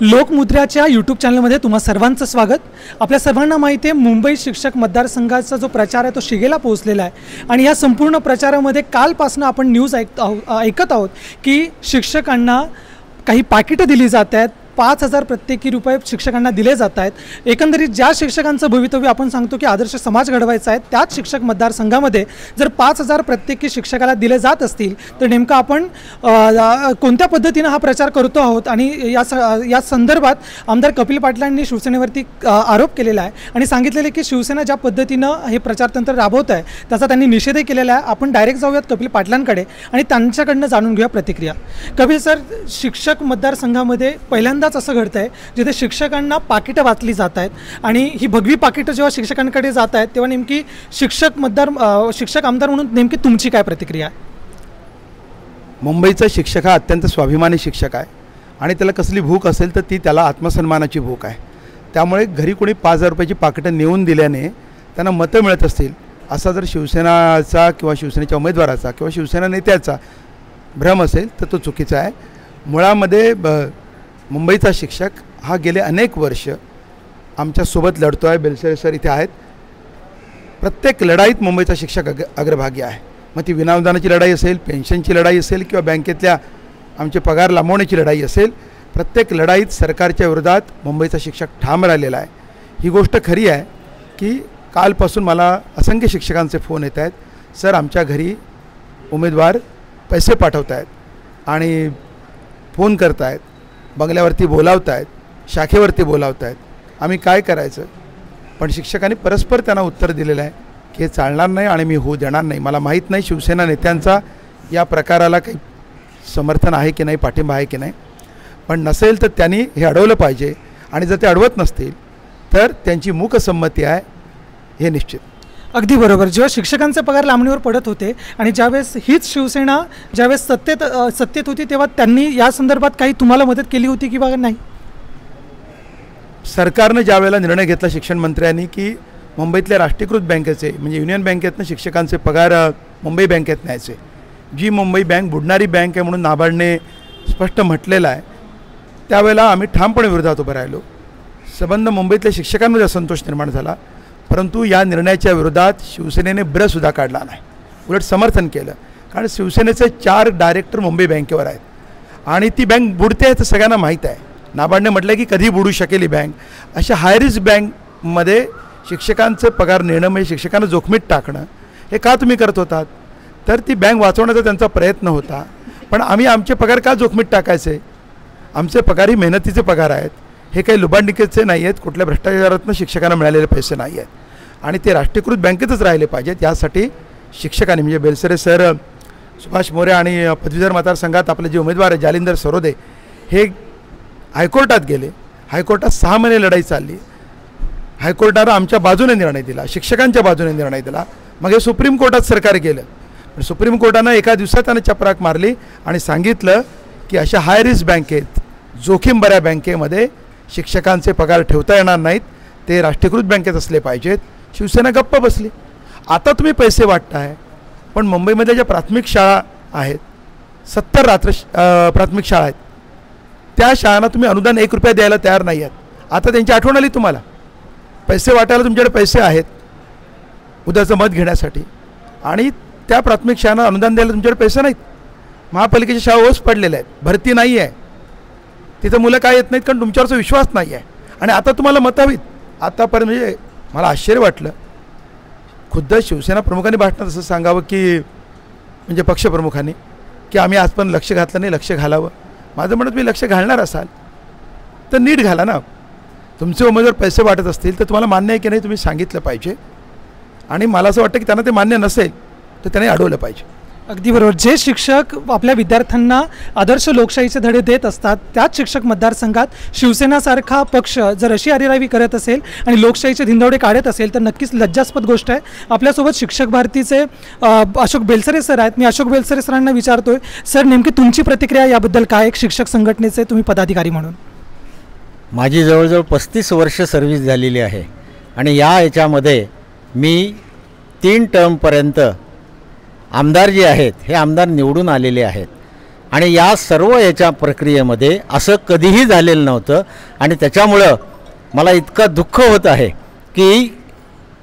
लोकमुद्राच्या YouTube चॅनलमध्ये तुम्हा सर्वांचं स्वागत। आपल्या सर्वांना माहिती आहे मुंबई शिक्षक मतदारसंघाचा जो प्रचार आहे तो शिगेला पोहोचलेला आहे आणि या संपूर्ण प्रचारामध्ये कालपासून आपण न्यूज ऐकत आहोत की शिक्षकांना काही पाकिटं दिली जात आहेत, 5,000 प्रत्येकी रुपये शिक्षकांना दिले जात आहेत। एकंदरीत ज्या शिक्षकांचं भवितव्य आपण सांगतो की आदर्श समाज घडवायचा आहे त्याच शिक्षक मतदारसंघामध्ये जर 5,000 प्रत्येकी शिक्षकाला दिले जात असतील तर नेमकं आपण कोणत्या पद्धतीने हा प्रचार करतो आहोत आणि या संदर्भात आमदार कपिल पाटलांनी शिवसेनेवरती आरोप केलेला आहे आणि सांगितलेले की शिवसेना ज्या पद्धतीनं हे प्रचारतंत्र राबवत आहे त्याचा त्यांनी निषेधही केलेला आहे। आपण डायरेक्ट जाऊयात कपिल पाटलांकडे आणि त्यांच्याकडनं जाणून घेऊया प्रतिक्रिया। कपिल सर, शिक्षक मतदारसंघामध्ये पहिल्यांदा असं घडतंय जिथे शिक्षकांना पाकिटं वाटली जात आहेत आणि ही भगवी पाकिटं जेव्हा शिक्षकांकडे जात आहेत तेव्हा नेमकी शिक्षक आमदार म्हणून नेमकी तुमची काय प्रतिक्रिया आहे? मुंबईचा शिक्षक हा अत्यंत स्वाभिमानी शिक्षक आहे आणि त्याला कसली भूक असेल तर ती त्याला आत्मसन्मानाची भूक आहे। त्यामुळे घरी कोणी 5,000 रुपयाची पाकिटं नेऊन दिल्याने त्यांना मतं मिळत असतील असा जर शिवसेनाचा किंवा शिवसेनेच्या उमेदवाराचा किंवा शिवसेना नेत्याचा भ्रम असेल तर तो चुकीचा आहे। मुळामध्ये मुंबईचा शिक्षक हा गेले अनेक वर्ष आमच्यासोबत लढतो आहे। बेलसरे सर इथे आहेत। प्रत्येक लढाईत मुंबईचा शिक्षक अग्रभागी आहे। मग ती विनाअनुदानाची लढाई असेल, पेन्शनची लढाई असेल किंवा बँकेतल्या आमचे पगार लांबवण्याची लढाई असेल, प्रत्येक लढाईत सरकारच्या विरोधात मुंबईचा शिक्षक ठाम राहिलेला आहे। ही गोष्ट खरी आहे की कालपासून मला असंख्य शिक्षकांचे फोन येत आहेत, सर आमच्या घरी उमेदवार पैसे पाठवत आहेत आणि फोन करत आहेत, बंगल्यावरती बोलावत आहेत, शाखेवरती बोलावत आहेत, आम्ही काय करायचं? पण शिक्षकांनी परस्पर त्यांना उत्तर दिलेलं आहे की हे चालणार नाही आणि मी होऊ देणार नाही। मला माहीत नाही शिवसेना नेत्यांचा या प्रकाराला काही समर्थन आहे की नाही, पाठिंबा आहे की नाही, पण नसेल तर त्यांनी हे अडवलं पाहिजे आणि जर ते अडवत नसतील तर त्यांची मूकसंमती आहे हे निश्चित। अगदी बरोबर। जेव्हा शिक्षकांचे पगार लांबणीवर पडत होते आणि ज्यावेळेस हीच शिवसेना ज्यावेळेस सत्तेत होती तेव्हा त्यांनी या संदर्भात काही तुम्हाला मदत केली होती की बघा नाही? सरकारनं ज्यावेळेला निर्णय घेतला शिक्षण मंत्र्यांनी की मुंबईतल्या राष्ट्रीयकृत बँकेचे म्हणजे युनियन बँकेतनं शिक्षकांचे पगार मुंबई बँकेत न्यायचे, जी मुंबई बँक बुडणारी बँक आहे म्हणून नाबार्डने स्पष्ट म्हटलेलं आहे, त्यावेळेला आम्ही ठामपणे विरोधात उभं राहिलो। संबंध मुंबईतल्या शिक्षकांमध्ये असंतोष निर्माण झाला, परंतु या निर्णयाच्या विरोधात शिवसेनेने ब्रसुद्धा काढला नाही, उलट समर्थन केलं। कारण शिवसेनेचे 4 डायरेक्टर मुंबई बँकेवर आहेत आणि ती बँक बुडते आहे तर सगळ्यांना माहीत आहे। नाबार्डने म्हटलं की कधी बुडू शकेल ही बँक। अशा हाय रिस्क बँकमध्ये शिक्षकांचे पगार नेणं म्हणजे शिक्षकांना जोखमीत टाकणं हे का तुम्ही करत होतात? तर ती बँक वाचवण्याचा त्यांचा प्रयत्न होता, पण आम्ही आमचे पगार का जोखमीत टाकायचे? आमचे पगार ही मेहनतीचे पगार आहेत, हे काही लुबाडणुकीचे नाही आहेत, कुठल्या भ्रष्टाचारातून शिक्षकांना मिळालेले पैसे नाही आहेत आणि ते राष्ट्रीयकृत बँकेतच राहिले पाहिजेत। यासाठी शिक्षकांनी म्हणजे बेलसरे सर, सुभाष मोरे आणि पदवीधर मतदारसंघात आपले जे उमेदवार आहे जालिंदर सरोदे हे हायकोर्टात गेले। हायकोर्टात 6 महिने लढाई चालली, हायकोर्टानं आमच्या बाजूने निर्णय दिला, शिक्षकांच्या बाजूने निर्णय दिला। मग हे सुप्रीम कोर्टात सरकार गेलं, पण सुप्रीम कोर्टानं एका दिवसात त्यानं चपराक मारली आणि सांगितलं की अशा हाय रिस्क बँकेत, जोखीम बऱ्या बँकेमध्ये शिक्षकांचे पगार ठेवता येणार नाहीत, ते राष्ट्रीयकृत बँकेत असले पाहिजेत। शिवसेना गप्प बसली। आता तुम्ही पैसे वाटताय, पण मुंबईमधल्या ज्या प्राथमिक शाळा आहेत, 70 प्राथमिक शाळा आहेत, त्या शाळांना तुम्ही अनुदान 1 रुपया द्यायला तयार नाही आहेत। आता त्यांची आठवण आली तुम्हाला, पैसे वाटायला तुमच्याकडे पैसे आहेत उद्याचं मत घेण्यासाठी आणि त्या प्राथमिक शाळांना अनुदान द्यायला तुमच्याकडे पैसे नाहीत। महापालिकेच्या शाळा ओस पडलेल्या आहेत, भरती नाही आहे, तिथं मुलं काय येत नाहीत कारण तुमच्यावरचा विश्वास नाही आहे आणि आता तुम्हाला मतं हवीत। आतापर्यंत म्हणजे मला आश्चर्य वाटलं, खुद्द शिवसेना प्रमुखांनी भाषणात असं सांगावं की म्हणजे पक्षप्रमुखांनी की आम्ही आजपर्यंत लक्ष घातलं नाही, लक्ष घालावं। माझं म्हणत तुम्ही लक्ष घालणार असाल तर नीट घाला ना। तुमचे उमेदवार पैसे वाटत असतील तर तुम्हाला मान्य आहे की नाही तुम्ही सांगितलं पाहिजे आणि मला असं वाटतं की त्यांना ते मान्य नसेल तर त्याने अडवलं पाहिजे। अगदी बरोबर। जे शिक्षक आपल्या विद्यार्थ्यांना आदर्श लोकशाहीचे धडे देत असतात त्याच शिक्षक मतदारसंघात शिवसेनासारखा पक्ष जर अशी अरेरावी करत असेल आणि लोकशाहीचे धिंदवडे काढत असेल तर नक्कीच लज्जास्पद गोष्ट आहे। आपल्यासोबत शिक्षक भारतीचे अशोक बेलसरे सर आहेत। मी अशोक बेलसरे सरांना विचारतोय, सर नेमकी तुमची प्रतिक्रिया याबद्दल काय? एक शिक्षक संघटनेचे तुम्ही पदाधिकारी म्हणून। माझी जवळजवळ 35 वर्ष सर्व्हिस झालेली आहे आणि याच्यामध्ये मी 3 टर्मपर्यंत आमदार जे आहेत हे आमदार निवडून आलेले आहेत आणि या सर्व याच्या प्रक्रियेमध्ये असं कधीही झालेलं नव्हतं आणि त्याच्यामुळं मला इतकं दुःख होत आहे की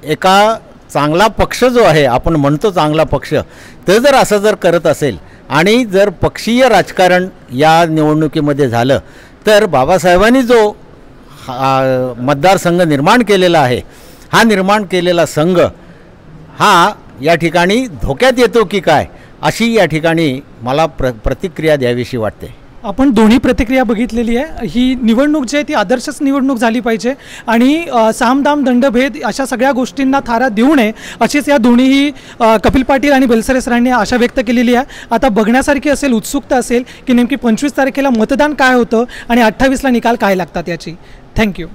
एका चांगला पक्ष जो आहे, आपण म्हणतो चांगला पक्ष, ते जर असं जर करत असेल आणि जर पक्षीय राजकारण या निवडणुकीमध्ये झालं तर बाबासाहेबांनी जो मतदारसंघ निर्माण केलेला आहे, हा निर्माण केलेला संघ हा या ठिकाणी धोक्यात येतो की काय, अशी या ठिकाणी मला प्रतिक्रिया द्यावीशी वाटते. आपण दोन्ही प्रतिक्रिया बघितलेली आहे. ही निवडणूक जी आहे ती आदर्शच निवडणूक झाली पाहिजे आणि सामदाम दंडभेद अशा सगळ्या गोष्टींना थारा देऊ नये अशीच या दोन्हीही कपिल पाटील आणि बेलसरे सरांनी आशा व्यक्त केलेली आहे. आता बघण्यासारखी असेल, उत्सुकता असेल की नेमकी 25 तारखेला मतदान काय होतं आणि 28ला निकाल काय लागतात याची. थँक्यू.